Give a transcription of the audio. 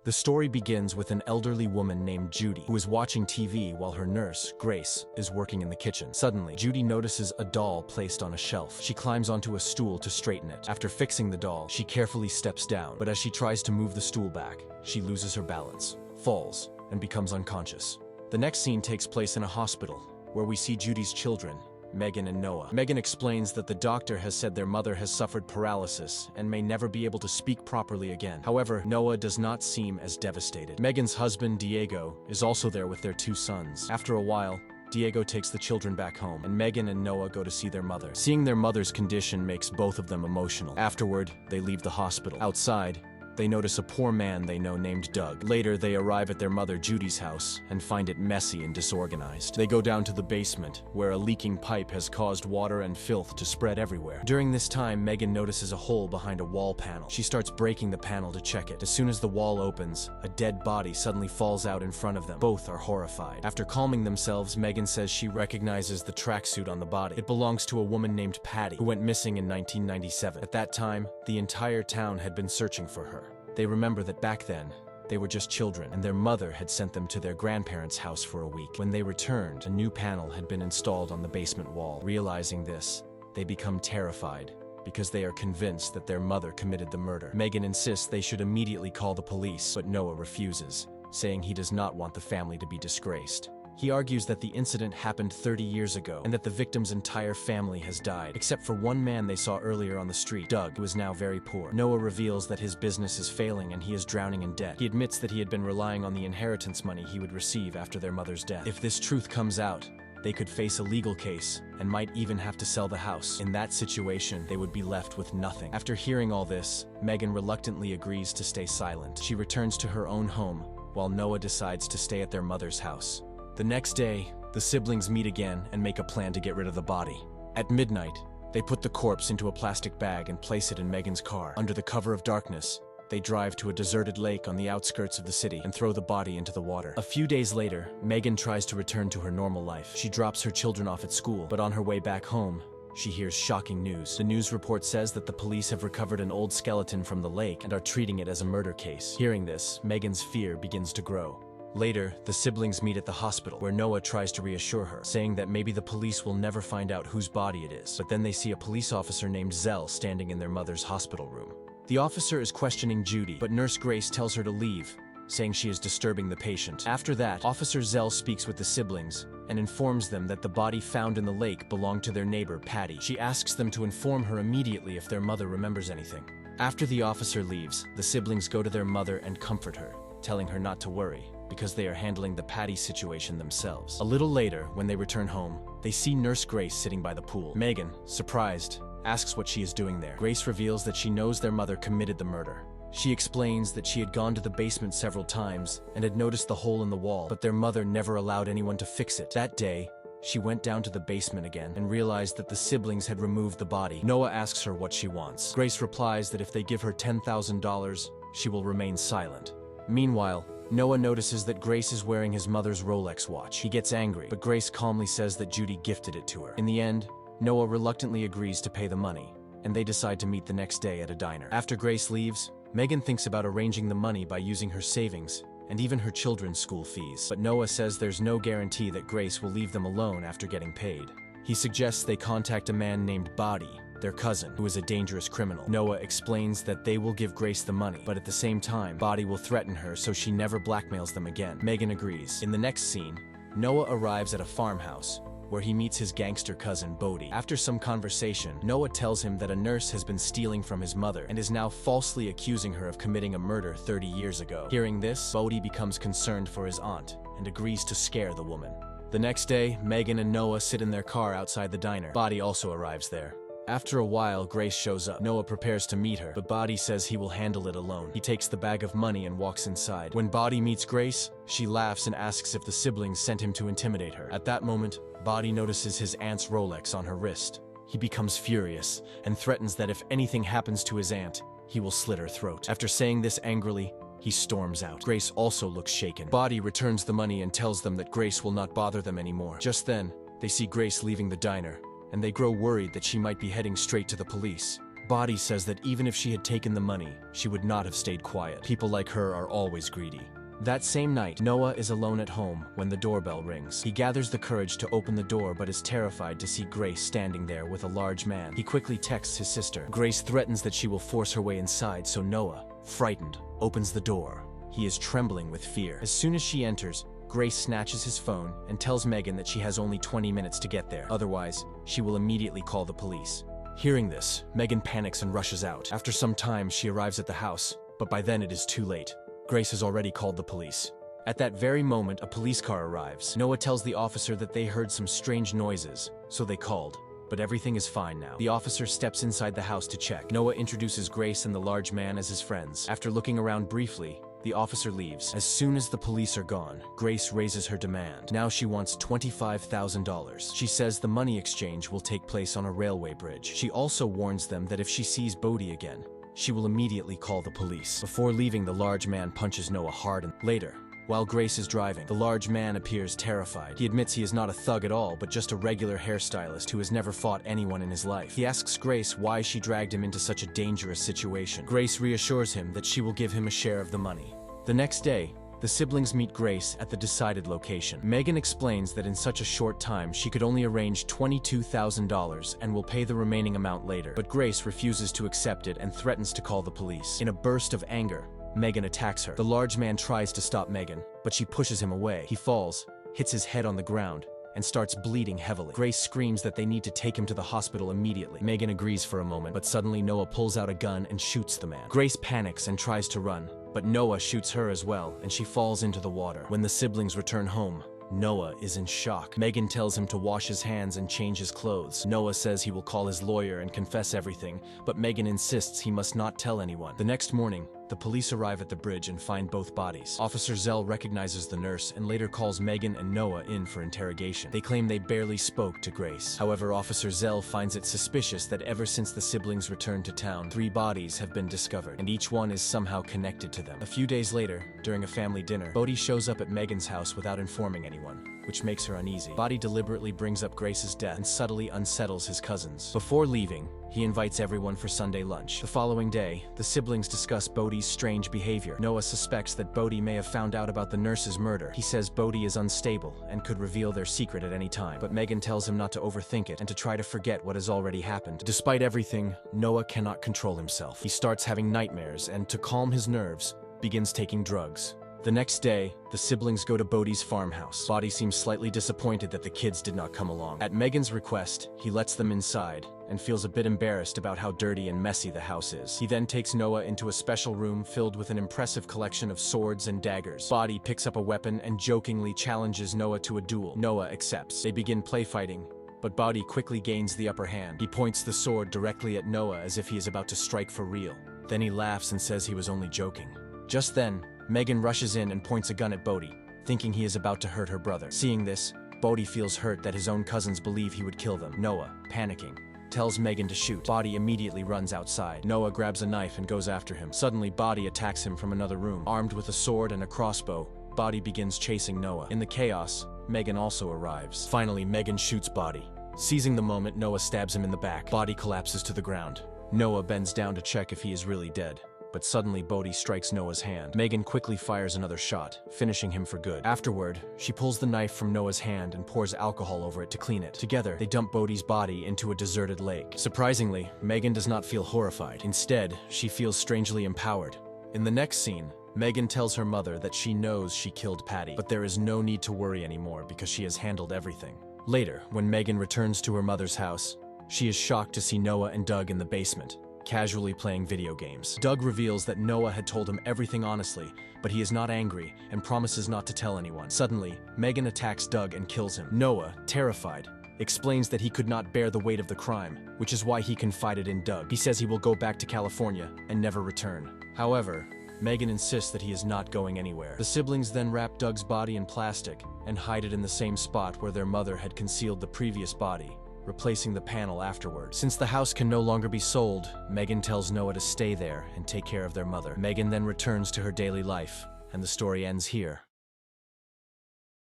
The story begins with an elderly woman named Judy, who is watching TV while her nurse, Grace, is working in the kitchen. Suddenly, Judy notices a doll placed on a shelf. She climbs onto a stool to straighten it. After fixing the doll, she carefully steps down, but as she tries to move the stool back, she loses her balance, falls, and becomes unconscious. The next scene takes place in a hospital, where we see Judy's children, Megan and Noah. Megan explains that the doctor has said their mother has suffered paralysis and may never be able to speak properly again. However, Noah does not seem as devastated. Megan's husband, Diego, is also there with their 2 sons. After a while, Diego takes the children back home, and Megan and Noah go to see their mother. Seeing their mother's condition makes both of them emotional. Afterward, they leave the hospital. Outside, they notice a poor man they know named Doug. Later, they arrive at their mother Judy's house and find it messy and disorganized. They go down to the basement, where a leaking pipe has caused water and filth to spread everywhere. During this time, Megan notices a hole behind a wall panel. She starts breaking the panel to check it. As soon as the wall opens, a dead body suddenly falls out in front of them. Both are horrified. After calming themselves, Megan says she recognizes the tracksuit on the body. It belongs to a woman named Patty, who went missing in 1997. At that time, the entire town had been searching for her. They remember that back then, they were just children, and their mother had sent them to their grandparents' house for a week. When they returned, a new panel had been installed on the basement wall. Realizing this, they become terrified, because they are convinced that their mother committed the murder. Megan insists they should immediately call the police, but Noah refuses, saying he does not want the family to be disgraced. He argues that the incident happened 30 years ago, and that the victim's entire family has died, except for one man they saw earlier on the street, Doug, who is now very poor. Noah reveals that his business is failing and he is drowning in debt. He admits that he had been relying on the inheritance money he would receive after their mother's death. If this truth comes out, they could face a legal case and might even have to sell the house. In that situation, they would be left with nothing. After hearing all this, Megan reluctantly agrees to stay silent. She returns to her own home, while Noah decides to stay at their mother's house. The next day, the siblings meet again and make a plan to get rid of the body. At midnight, they put the corpse into a plastic bag and place it in Megan's car. Under the cover of darkness, they drive to a deserted lake on the outskirts of the city and throw the body into the water. A few days later, Megan tries to return to her normal life. She drops her children off at school, but on her way back home, she hears shocking news. The news report says that the police have recovered an old skeleton from the lake and are treating it as a murder case. Hearing this, Megan's fear begins to grow. Later, the siblings meet at the hospital, where Noah tries to reassure her, saying that maybe the police will never find out whose body it is. But then they see a police officer named Zell standing in their mother's hospital room. The officer is questioning Judy, but Nurse Grace tells her to leave, saying she is disturbing the patient. After that, Officer Zell speaks with the siblings and informs them that the body found in the lake belonged to their neighbor, Patty. She asks them to inform her immediately if their mother remembers anything. After the officer leaves, the siblings go to their mother and comfort her, telling her not to worry, because they are handling the Patty situation themselves. A little later, when they return home, they see Nurse Grace sitting by the pool. Megan, surprised, asks what she is doing there. Grace reveals that she knows their mother committed the murder. She explains that she had gone to the basement several times and had noticed the hole in the wall, but their mother never allowed anyone to fix it. That day, she went down to the basement again and realized that the siblings had removed the body. Noah asks her what she wants. Grace replies that if they give her $10,000, she will remain silent. Meanwhile, Noah notices that Grace is wearing his mother's Rolex watch. He gets angry, but Grace calmly says that Judy gifted it to her. In the end, Noah reluctantly agrees to pay the money, and they decide to meet the next day at a diner. After Grace leaves, Megan thinks about arranging the money by using her savings and even her children's school fees. But Noah says there's no guarantee that Grace will leave them alone after getting paid. He suggests they contact a man named Body, their cousin, who is a dangerous criminal. Noah explains that they will give Grace the money, but at the same time, Body will threaten her so she never blackmails them again. Megan agrees. In the next scene, Noah arrives at a farmhouse, where he meets his gangster cousin, Bodie. After some conversation, Noah tells him that a nurse has been stealing from his mother and is now falsely accusing her of committing a murder 30 years ago. Hearing this, Bodie becomes concerned for his aunt and agrees to scare the woman. The next day, Megan and Noah sit in their car outside the diner. Bodie also arrives there. After a while, Grace shows up. Noah prepares to meet her, but Body says he will handle it alone. He takes the bag of money and walks inside. When Body meets Grace, she laughs and asks if the siblings sent him to intimidate her. At that moment, Body notices his aunt's Rolex on her wrist. He becomes furious and threatens that if anything happens to his aunt, he will slit her throat. After saying this angrily, he storms out. Grace also looks shaken. Body returns the money and tells them that Grace will not bother them anymore. Just then, they see Grace leaving the diner, and they grow worried that she might be heading straight to the police. Body says that even if she had taken the money, she would not have stayed quiet. People like her are always greedy. That same night, Noah is alone at home when the doorbell rings. He gathers the courage to open the door but is terrified to see Grace standing there with a large man. He quickly texts his sister. Grace threatens that she will force her way inside, so Noah, frightened, opens the door. He is trembling with fear. As soon as she enters, Grace snatches his phone and tells Megan that she has only 20 minutes to get there. Otherwise, she will immediately call the police. Hearing this, Megan panics and rushes out. After some time, she arrives at the house, but by then it is too late. Grace has already called the police. At that very moment, a police car arrives. Noah tells the officer that they heard some strange noises, so they called. But everything is fine now. The officer steps inside the house to check. Noah introduces Grace and the large man as his friends. After looking around briefly, the officer leaves. As soon as the police are gone, Grace raises her demand. Now she wants $25,000. She says the money exchange will take place on a railway bridge. She also warns them that if she sees Bodhi again, she will immediately call the police. Before leaving, the large man punches Noah hard and later, while Grace is driving, the large man appears terrified. He admits he is not a thug at all, but just a regular hairstylist who has never fought anyone in his life. He asks Grace why she dragged him into such a dangerous situation. Grace reassures him that she will give him a share of the money. The next day, the siblings meet Grace at the decided location. Megan explains that in such a short time she could only arrange $22,000 and will pay the remaining amount later. But Grace refuses to accept it and threatens to call the police. In a burst of anger, Megan attacks her. The large man tries to stop Megan, but she pushes him away. He falls, hits his head on the ground, and starts bleeding heavily. Grace screams that they need to take him to the hospital immediately. Megan agrees for a moment, but suddenly Noah pulls out a gun and shoots the man. Grace panics and tries to run, but Noah shoots her as well, and she falls into the water. When the siblings return home, Noah is in shock. Megan tells him to wash his hands and change his clothes. Noah says he will call his lawyer and confess everything, but Megan insists he must not tell anyone. The next morning, the police arrive at the bridge and find both bodies. Officer Zell recognizes the nurse and later calls Megan and Noah in for interrogation. They claim they barely spoke to Grace. However, Officer Zell finds it suspicious that ever since the siblings returned to town, 3 bodies have been discovered, and each one is somehow connected to them. A few days later, during a family dinner, Bodhi shows up at Megan's house without informing anyone, which makes her uneasy. Bodhi deliberately brings up Grace's death and subtly unsettles his cousins. Before leaving, he invites everyone for Sunday lunch. The following day, the siblings discuss Bodhi's strange behavior. Noah suspects that Bodhi may have found out about the nurse's murder. He says Bodhi is unstable and could reveal their secret at any time, but Megan tells him not to overthink it and to try to forget what has already happened. Despite everything, Noah cannot control himself. He starts having nightmares and, to calm his nerves, begins taking drugs. The next day, the siblings go to Bodhi's farmhouse. Bodhi seems slightly disappointed that the kids did not come along. At Megan's request, he lets them inside and feels a bit embarrassed about how dirty and messy the house is. He then takes Noah into a special room filled with an impressive collection of swords and daggers. Bodhi picks up a weapon and jokingly challenges Noah to a duel. Noah accepts. They begin play fighting, but Bodhi quickly gains the upper hand. He points the sword directly at Noah as if he is about to strike for real. Then he laughs and says he was only joking. Just then, Megan rushes in and points a gun at Bodhi, thinking he is about to hurt her brother. Seeing this, Bodhi feels hurt that his own cousins believe he would kill them. Noah, panicking, tells Megan to shoot. Bodhi immediately runs outside. Noah grabs a knife and goes after him. Suddenly, Bodhi attacks him from another room. Armed with a sword and a crossbow, Bodhi begins chasing Noah. In the chaos, Megan also arrives. Finally, Megan shoots Bodhi. Seizing the moment, Noah stabs him in the back. Bodhi collapses to the ground. Noah bends down to check if he is really dead, but suddenly Bodhi strikes Noah's hand. Megan quickly fires another shot, finishing him for good. Afterward, she pulls the knife from Noah's hand and pours alcohol over it to clean it. Together, they dump Bodhi's body into a deserted lake. Surprisingly, Megan does not feel horrified. Instead, she feels strangely empowered. In the next scene, Megan tells her mother that she knows she killed Patty, but there is no need to worry anymore because she has handled everything. Later, when Megan returns to her mother's house, she is shocked to see Noah and Doug in the basement, casually playing video games. Doug reveals that Noah had told him everything honestly, but he is not angry and promises not to tell anyone. Suddenly, Megan attacks Doug and kills him. Noah, terrified, explains that he could not bear the weight of the crime, which is why he confided in Doug. He says he will go back to California and never return. However, Megan insists that he is not going anywhere. The siblings then wrap Doug's body in plastic and hide it in the same spot where their mother had concealed the previous body, replacing the panel afterward. Since the house can no longer be sold, Megan tells Noah to stay there and take care of their mother. Megan then returns to her daily life, and the story ends here.